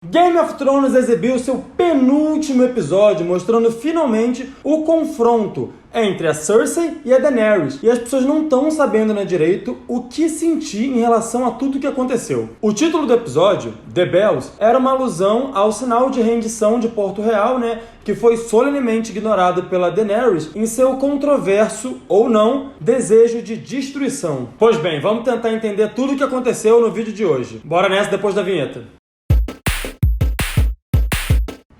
Game of Thrones exibiu seu penúltimo episódio, mostrando finalmente o confronto entre a Cersei e a Daenerys, e as pessoas não estão sabendo direito o que sentir em relação a tudo que aconteceu. O título do episódio, The Bells, era uma alusão ao sinal de rendição de Porto Real, que foi solenemente ignorado pela Daenerys em seu controverso, ou não, desejo de destruição. Pois bem, vamos tentar entender tudo o que aconteceu no vídeo de hoje. Bora nessa depois da vinheta.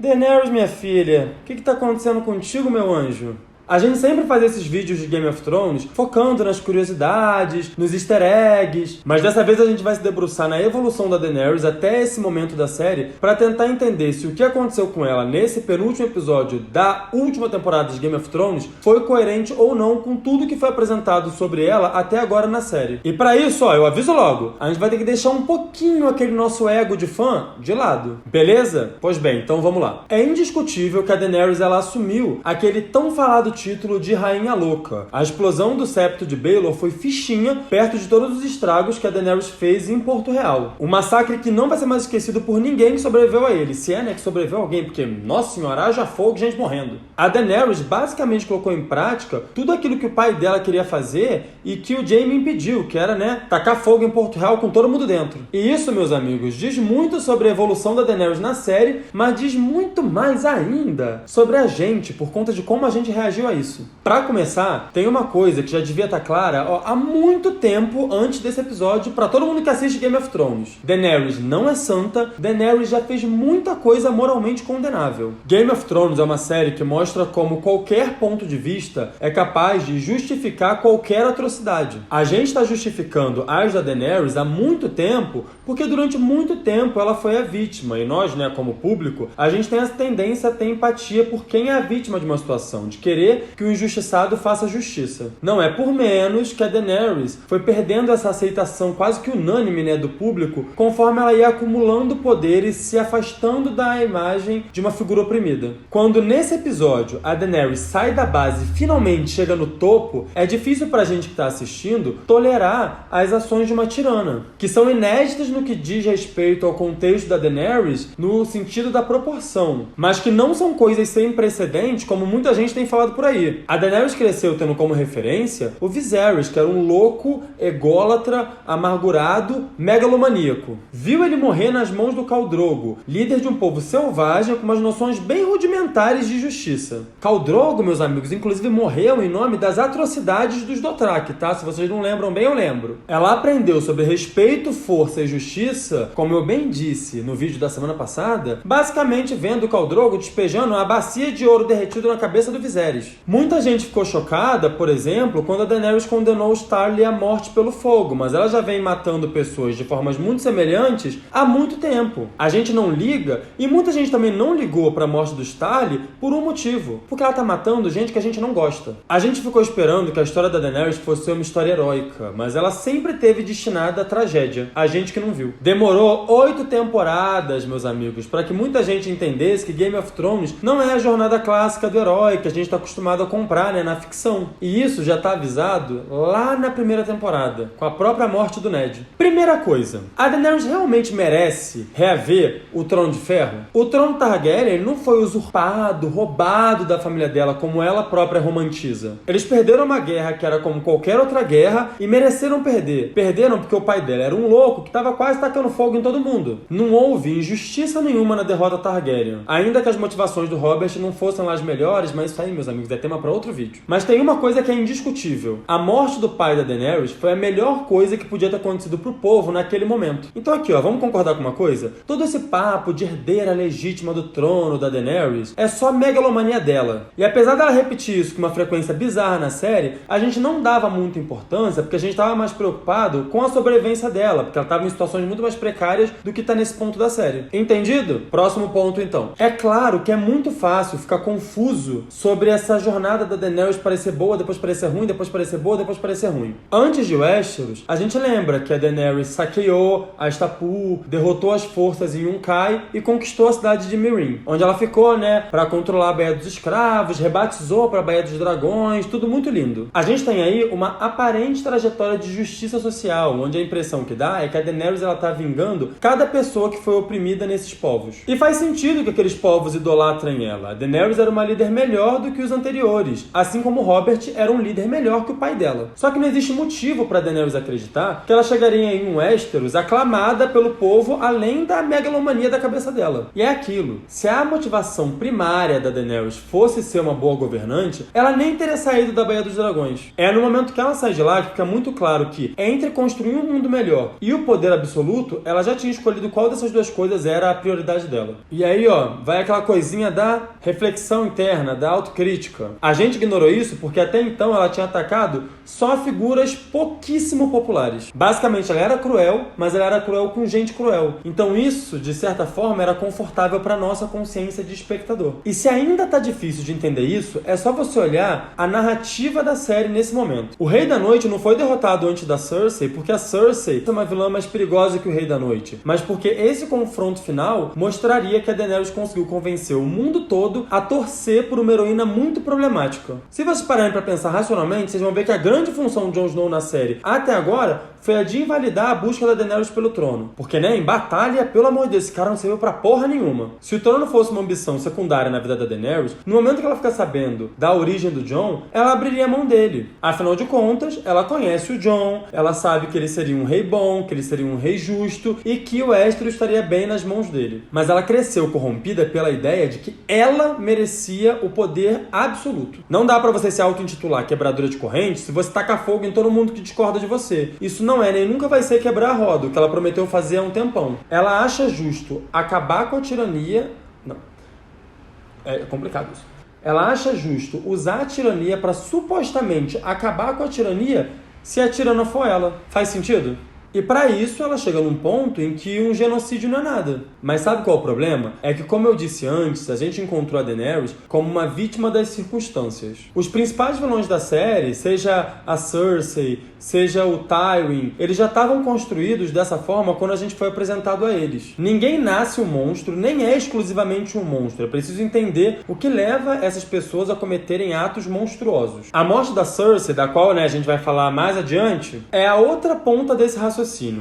Daenerys, minha filha, o que está acontecendo contigo, meu anjo? A gente sempre faz esses vídeos de Game of Thrones focando nas curiosidades, nos easter eggs, mas dessa vez a gente vai se debruçar na evolução da Daenerys até esse momento da série para tentar entender se o que aconteceu com ela nesse penúltimo episódio da última temporada de Game of Thrones foi coerente ou não com tudo que foi apresentado sobre ela até agora na série. E para isso, eu aviso logo, a gente vai ter que deixar um pouquinho aquele nosso ego de fã de lado, beleza? Pois bem, então vamos lá. É indiscutível que a Daenerys ela assumiu aquele tão falado título de Rainha Louca. A explosão do septo de Baelor foi fichinha perto de todos os estragos que a Daenerys fez em Porto Real. Um massacre que não vai ser mais esquecido por ninguém que sobreviveu a ele. Se é, que sobreviveu alguém, porque, nossa senhora, haja fogo, gente morrendo. A Daenerys basicamente colocou em prática tudo aquilo que o pai dela queria fazer e que o Jaime impediu, que era, tacar fogo em Porto Real com todo mundo dentro. E isso, meus amigos, diz muito sobre a evolução da Daenerys na série, mas diz muito mais ainda sobre a gente, por conta de como a gente reagiu a isso. Para começar, tem uma coisa que já devia estar clara há muito tempo antes desse episódio para todo mundo que assiste Game of Thrones. Daenerys não é santa, Daenerys já fez muita coisa moralmente condenável. Game of Thrones é uma série que mostra como qualquer ponto de vista é capaz de justificar qualquer atrocidade. A gente está justificando as da Daenerys há muito tempo porque durante muito tempo ela foi a vítima e nós, como público, a gente tem essa tendência a ter empatia por quem é a vítima de uma situação, de querer que o injustiçado faça justiça. Não é por menos que a Daenerys foi perdendo essa aceitação quase que unânime do público conforme ela ia acumulando poder e se afastando da imagem de uma figura oprimida. Quando nesse episódio a Daenerys sai da base e finalmente chega no topo, é difícil pra gente que tá assistindo tolerar as ações de uma tirana, que são inéditas no que diz respeito ao contexto da Daenerys no sentido da proporção, mas que não são coisas sem precedente como muita gente tem falado por aí. A Daenerys cresceu tendo como referência o Viserys, que era um louco, ególatra, amargurado, megalomaníaco. Viu ele morrer nas mãos do Khal Drogo, líder de um povo selvagem com umas noções bem rudimentares de justiça. Khal Drogo, meus amigos, inclusive morreu em nome das atrocidades dos Dothraki, tá? Se vocês não lembram bem, eu lembro. Ela aprendeu sobre respeito, força e justiça, como eu bem disse no vídeo da semana passada, basicamente vendo o Khal Drogo despejando uma bacia de ouro derretido na cabeça do Viserys. Muita gente ficou chocada, por exemplo, quando a Daenerys condenou os Tarly à morte pelo fogo, mas ela já vem matando pessoas de formas muito semelhantes há muito tempo. A gente não liga, e muita gente também não ligou para a morte dos Tarly por um motivo, porque ela tá matando gente que a gente não gosta. A gente ficou esperando que a história da Daenerys fosse uma história heróica, mas ela sempre teve destinada à tragédia, a gente que não viu. Demorou 8 temporadas, meus amigos, para que muita gente entendesse que Game of Thrones não é a jornada clássica do herói que a gente está acostumado a comprar, na ficção. E isso já está avisado lá na primeira temporada, com a própria morte do Ned. Primeira coisa, a Daenerys realmente merece reaver o Trono de Ferro? O Trono Targaryen não foi usurpado, roubado da família dela, como ela própria romantiza. Eles perderam uma guerra que era como qualquer outra guerra e mereceram perder. Perderam porque o pai dela era um louco que estava quase tacando fogo em todo mundo. Não houve injustiça nenhuma na derrota Targaryen. Ainda que as motivações do Robert não fossem lá as melhores, mas isso aí, meus amigos, é tema para outro vídeo. Mas tem uma coisa que é indiscutível. A morte do pai da Daenerys foi a melhor coisa que podia ter acontecido pro povo naquele momento. Então aqui, vamos concordar com uma coisa? Todo esse papo de herdeira legítima do trono da Daenerys é só megalomania dela. E apesar dela repetir isso com uma frequência bizarra na série, a gente não dava muita importância porque a gente estava mais preocupado com a sobrevivência dela, porque ela estava em situações muito mais precárias do que está nesse ponto da série. Entendido? Próximo ponto, então. É claro que é muito fácil ficar confuso sobre essa jornada da Daenerys parecer boa, depois parecer ruim, depois parecer boa, depois parecer ruim. Antes de Westeros, a gente lembra que a Daenerys saqueou a Astapor, derrotou as forças em Yunkai e conquistou a cidade de Meereen, onde ela ficou, para controlar a Baía dos Escravos, rebatizou para a Baía dos Dragões, tudo muito lindo. A gente tem aí uma aparente trajetória de justiça social, onde a impressão que dá é que a Daenerys ela tá vingando cada pessoa que foi oprimida nesses povos. E faz sentido que aqueles povos idolatrem ela. A Daenerys era uma líder melhor do que os anteriores, assim como Robert era um líder melhor que o pai dela. Só que não existe motivo para Daenerys acreditar que ela chegaria em Westeros aclamada pelo povo além da megalomania da cabeça dela. E é aquilo. Se a motivação primária da Daenerys fosse ser uma boa governante, ela nem teria saído da Baía dos Dragões. É no momento que ela sai de lá que fica muito claro que entre construir um mundo melhor e o poder absoluto, ela já tinha escolhido qual dessas duas coisas era a prioridade dela. E aí, vai aquela coisinha da reflexão interna, da autocrítica. A gente ignorou isso porque até então ela tinha atacado só figuras pouquíssimo populares. Basicamente, ela era cruel, mas ela era cruel com gente cruel. Então isso, de certa forma, era confortável para nossa consciência de espectador. E se ainda tá difícil de entender isso, é só você olhar a narrativa da série nesse momento. O Rei da Noite não foi derrotado antes da Cersei porque a Cersei é uma vilã mais perigosa que o Rei da Noite, mas porque esse confronto final mostraria que a Daenerys conseguiu convencer o mundo todo a torcer por uma heroína muito problemática. Se vocês pararem para pensar racionalmente, vocês vão ver que a grande função de Jon Snow na série até agora foi a de invalidar a busca da Daenerys pelo trono. Porque, em batalha, pelo amor de Deus, esse cara não serviu pra porra nenhuma. Se o trono fosse uma ambição secundária na vida da Daenerys, no momento que ela ficar sabendo da origem do Jon, ela abriria a mão dele. Afinal de contas, ela conhece o Jon, ela sabe que ele seria um rei bom, que ele seria um rei justo e que o Westeros estaria bem nas mãos dele. Mas ela cresceu corrompida pela ideia de que ela merecia o poder absoluto. Não dá pra você se auto-intitular quebradora de corrente se você taca fogo em todo mundo que discorda de você. Isso não é nem nunca vai ser quebrar a roda, o que ela prometeu fazer há um tempão. Ela acha justo acabar com a tirania... Não. É complicado isso. Ela acha justo usar a tirania para supostamente acabar com a tirania se a tirana for ela. Faz sentido? E para isso ela chega num ponto em que um genocídio não é nada. Mas sabe qual é o problema? É que, como eu disse antes, a gente encontrou a Daenerys como uma vítima das circunstâncias. Os principais vilões da série, seja a Cersei, seja o Tywin, eles já estavam construídos dessa forma quando a gente foi apresentado a eles. Ninguém nasce um monstro, nem é exclusivamente um monstro. É preciso entender o que leva essas pessoas a cometerem atos monstruosos. A morte da Cersei, da qual a gente vai falar mais adiante, é a outra ponta desse raciocínio.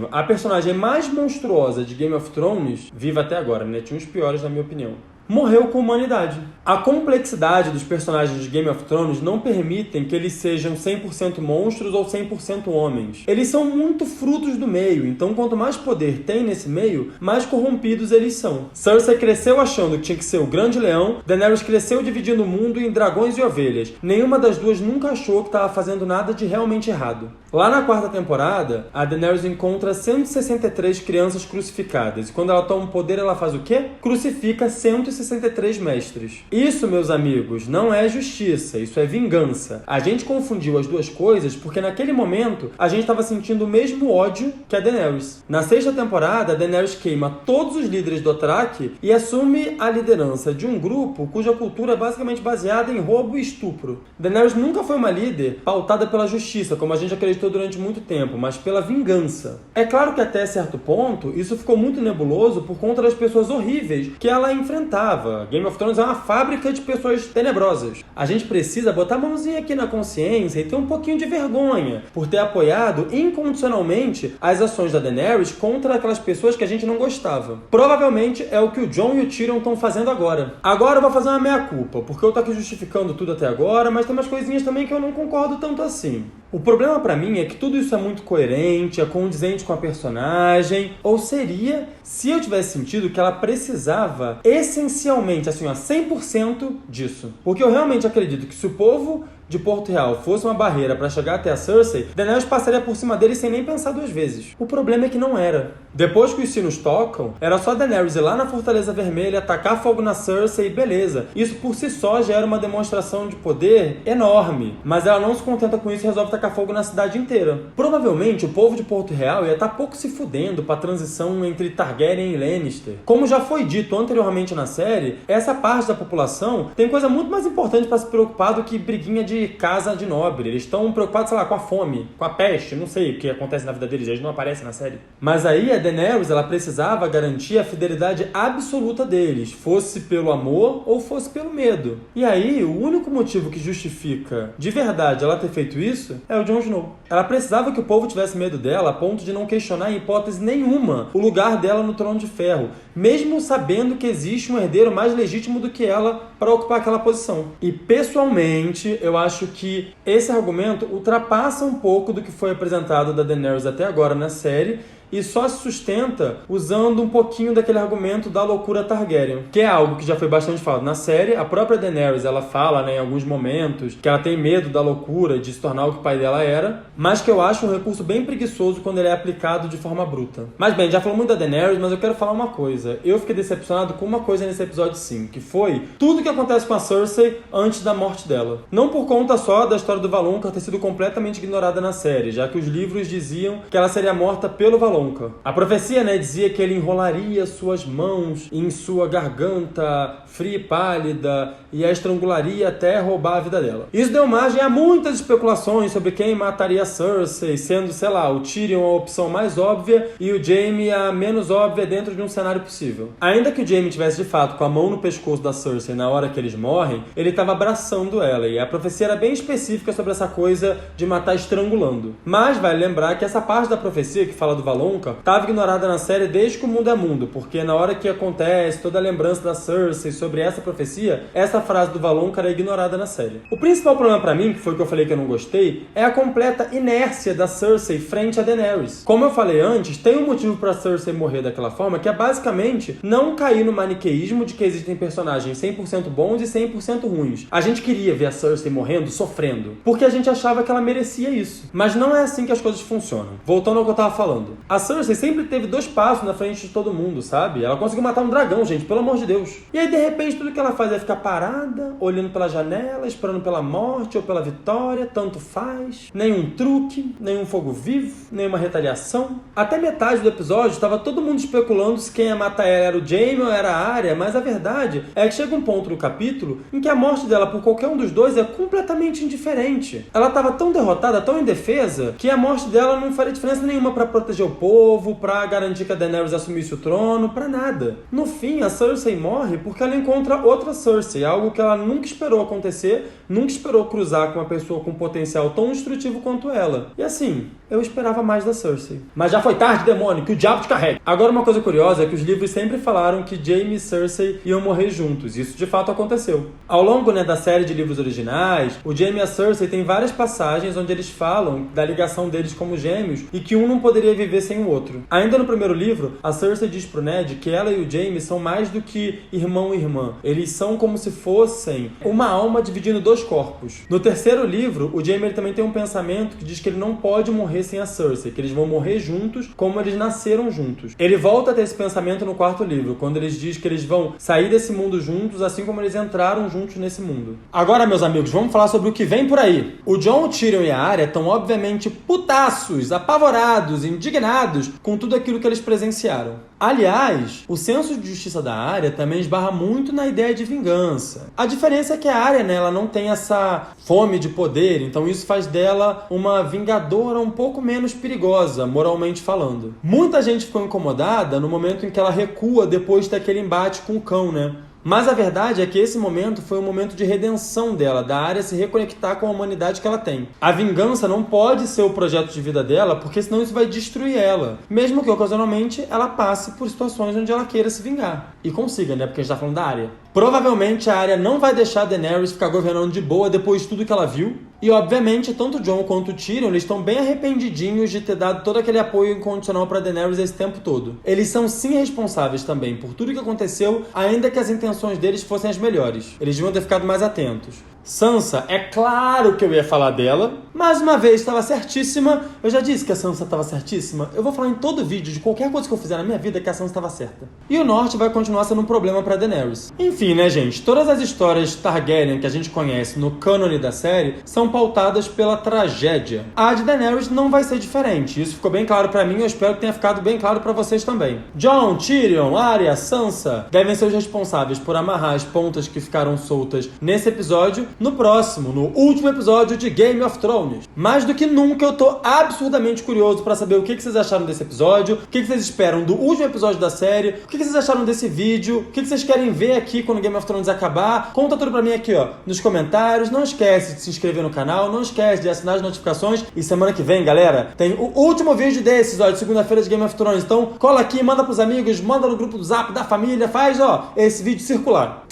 A personagem mais monstruosa de Game of Thrones, viva até agora, tinha uns piores na minha opinião, morreu com humanidade. A complexidade dos personagens de Game of Thrones não permitem que eles sejam 100% monstros ou 100% homens. Eles são muito frutos do meio, então quanto mais poder tem nesse meio, mais corrompidos eles são. Cersei cresceu achando que tinha que ser o grande leão, Daenerys cresceu dividindo o mundo em dragões e ovelhas. Nenhuma das duas nunca achou que estava fazendo nada de realmente errado. Lá na quarta temporada, a Daenerys encontra 163 crianças crucificadas. E quando ela toma o poder, ela faz o quê? Crucifica 163 mestres. Isso, meus amigos, não é justiça, isso é vingança. A gente confundiu as duas coisas porque naquele momento a gente estava sentindo o mesmo ódio que a Daenerys. Na sexta temporada, a Daenerys queima todos os líderes do Dothraki e assume a liderança de um grupo cuja cultura é basicamente baseada em roubo e estupro. Daenerys nunca foi uma líder pautada pela justiça, como a gente acreditou durante muito tempo, mas pela vingança. É claro que até certo ponto isso ficou muito nebuloso por conta das pessoas horríveis que ela enfrentava. Game of Thrones é uma fábrica de pessoas tenebrosas. A gente precisa botar a mãozinha aqui na consciência e ter um pouquinho de vergonha por ter apoiado incondicionalmente as ações da Daenerys contra aquelas pessoas que a gente não gostava. Provavelmente é o que o Jon e o Tyrion estão fazendo agora. Agora eu vou fazer uma meia-culpa, porque eu tô aqui justificando tudo até agora, mas tem umas coisinhas também que eu não concordo tanto assim. O problema pra mim é que tudo isso é muito coerente, é condizente com a personagem, ou seria se eu tivesse sentido que ela precisava essencialmente, assim, 100% disso. Porque eu realmente acredito que se o povo de Porto Real fosse uma barreira para chegar até a Cersei, Daenerys passaria por cima dele sem nem pensar duas vezes. O problema é que não era. Depois que os sinos tocam, era só Daenerys ir lá na Fortaleza Vermelha, tacar fogo na Cersei e beleza. Isso por si só já era uma demonstração de poder enorme, mas ela não se contenta com isso e resolve tacar fogo na cidade inteira. Provavelmente o povo de Porto Real ia estar pouco se fudendo pra transição entre Targaryen e Lannister. Como já foi dito anteriormente na série, essa parte da população tem coisa muito mais importante pra se preocupar do que briguinha de casa de nobre. Eles estão preocupados, sei lá, com a fome, com a peste, não sei o que acontece na vida deles, eles não aparecem na série. Mas aí a Daenerys, ela precisava garantir a fidelidade absoluta deles, fosse pelo amor ou fosse pelo medo. E aí, o único motivo que justifica de verdade ela ter feito isso é o Jon Snow. Ela precisava que o povo tivesse medo dela a ponto de não questionar em hipótese nenhuma o lugar dela no Trono de Ferro, mesmo sabendo que existe um herdeiro mais legítimo do que ela para ocupar aquela posição. E pessoalmente, eu acho que esse argumento ultrapassa um pouco do que foi apresentado da Daenerys até agora na série, e só se sustenta usando um pouquinho daquele argumento da loucura Targaryen, que é algo que já foi bastante falado na série. A própria Daenerys, ela fala, né, em alguns momentos que ela tem medo da loucura de se tornar o que o pai dela era, mas que eu acho um recurso bem preguiçoso quando ele é aplicado de forma bruta. Mas bem, já falou muito da Daenerys, mas eu quero falar uma coisa. Eu fiquei decepcionado com uma coisa nesse episódio 5, que foi tudo que acontece com a Cersei antes da morte dela. Não por conta só da história do Valonqar ter sido completamente ignorada na série, já que os livros diziam que ela seria morta pelo Valonqar. A profecia, né, dizia que ele enrolaria suas mãos em sua garganta fria e pálida e a estrangularia até roubar a vida dela. Isso deu margem a muitas especulações sobre quem mataria a Cersei, sendo, sei lá, o Tyrion a opção mais óbvia e o Jaime a menos óbvia dentro de um cenário possível. Ainda que o Jaime tivesse de fato com a mão no pescoço da Cersei na hora que eles morrem, ele estava abraçando ela, e a profecia era bem específica sobre essa coisa de matar estrangulando. Mas vale lembrar que essa parte da profecia que fala do Valonqar estava ignorada na série desde que o mundo é mundo, porque na hora que acontece toda a lembrança da Cersei sobre essa profecia, essa frase do Valonqar é ignorada na série. O principal problema pra mim, que foi o que eu falei que eu não gostei, é a completa inércia da Cersei frente a Daenerys. Como eu falei antes, tem um motivo pra Cersei morrer daquela forma, que é basicamente não cair no maniqueísmo de que existem personagens 100% bons e 100% ruins. A gente queria ver a Cersei morrendo, sofrendo, porque a gente achava que ela merecia isso. Mas não é assim que as coisas funcionam. Voltando ao que eu tava falando. A Cersei sempre teve 2 passos na frente de todo mundo, sabe? Ela conseguiu matar um dragão, gente, pelo amor de Deus. E aí, de repente, tudo que ela faz é ficar parada, olhando pela janela, esperando pela morte ou pela vitória, tanto faz. Nenhum truque, nenhum fogo vivo, nenhuma retaliação. Até metade do episódio, estava todo mundo especulando se quem ia matar ela era o Jaime ou era a Arya, mas a verdade é que chega um ponto no capítulo em que a morte dela por qualquer um dos dois é completamente indiferente. Ela estava tão derrotada, tão indefesa, que a morte dela não faria diferença nenhuma para proteger o povo, pra garantir que a Daenerys assumisse o trono, pra nada. No fim, a Cersei morre porque ela encontra outra Cersei, algo que ela nunca esperou acontecer, nunca esperou cruzar com uma pessoa com potencial tão destrutivo quanto ela. E assim, eu esperava mais da Cersei. Mas já foi tarde, demônio, que o diabo te carregue. Agora, uma coisa curiosa é que os livros sempre falaram que Jaime e Cersei iam morrer juntos. Isso de fato aconteceu. Ao longo, né, da série de livros originais, o Jaime e a Cersei tem várias passagens onde eles falam da ligação deles como gêmeos e que um não poderia viver sem o outro. Ainda no primeiro livro, a Cersei diz pro Ned que ela e o Jaime são mais do que irmão e irmã. Eles são como se fossem uma alma dividindo 2 corpos. No terceiro livro, o Jaime ele também tem um pensamento que diz que ele não pode morrer sem a Cersei, que eles vão morrer juntos como eles nasceram juntos. Ele volta a ter esse pensamento no quarto livro, quando eles dizem que eles vão sair desse mundo juntos, assim como eles entraram juntos nesse mundo. Agora, meus amigos, vamos falar sobre o que vem por aí. O Jon, o Tyrion e a Arya estão obviamente putaços, apavorados, indignados com tudo aquilo que eles presenciaram. Aliás, o senso de justiça da Arya também esbarra muito na ideia de vingança. A diferença é que a Arya, né, ela não tem essa fome de poder, então isso faz dela uma vingadora um pouco menos perigosa, moralmente falando. Muita gente ficou incomodada no momento em que ela recua depois daquele embate com o cão, né? Mas a verdade é que esse momento foi um momento de redenção dela, da Arya se reconectar com a humanidade que ela tem. A vingança não pode ser o projeto de vida dela, porque senão isso vai destruir ela. Mesmo que ocasionalmente ela passe por situações onde ela queira se vingar. E consiga, né? Porque a gente tá falando da Arya. Provavelmente a Arya não vai deixar a Daenerys ficar governando de boa depois de tudo que ela viu. E obviamente, tanto o Jon quanto o Tyrion, eles estão bem arrependidinhos de ter dado todo aquele apoio incondicional pra Daenerys esse tempo todo. Eles são sim responsáveis também por tudo que aconteceu, ainda que as intenções deles fossem as melhores. Eles deviam ter ficado mais atentos. Sansa, é claro que eu ia falar dela. Mais uma vez, estava certíssima. Eu já disse que a Sansa estava certíssima. Eu vou falar em todo vídeo de qualquer coisa que eu fizer na minha vida que a Sansa estava certa. E o norte vai continuar sendo um problema pra Daenerys. Enfim, né, gente? Todas as histórias Targaryen que a gente conhece no cânone da série são pautadas pela tragédia. A de Daenerys não vai ser diferente. Isso ficou bem claro pra mim e eu espero que tenha ficado bem claro pra vocês também. Jon, Tyrion, Arya, Sansa devem ser os responsáveis por amarrar as pontas que ficaram soltas nesse episódio no próximo, no último episódio de Game of Thrones. Mais do que nunca, eu tô absurdamente curioso pra saber o que vocês acharam desse episódio, o que vocês esperam do último episódio da série, o que vocês acharam desse vídeo, o que vocês querem ver aqui quando Game of Thrones acabar. Conta tudo pra mim aqui, ó, nos comentários. Não esquece de se inscrever no canal, não esquece de assinar as notificações. E semana que vem, galera, tem o último vídeo desses, ó, de segunda-feira de Game of Thrones. Então, cola aqui, manda pros amigos, manda no grupo do Zap da família, faz, ó, esse vídeo circular.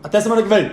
Até semana que vem!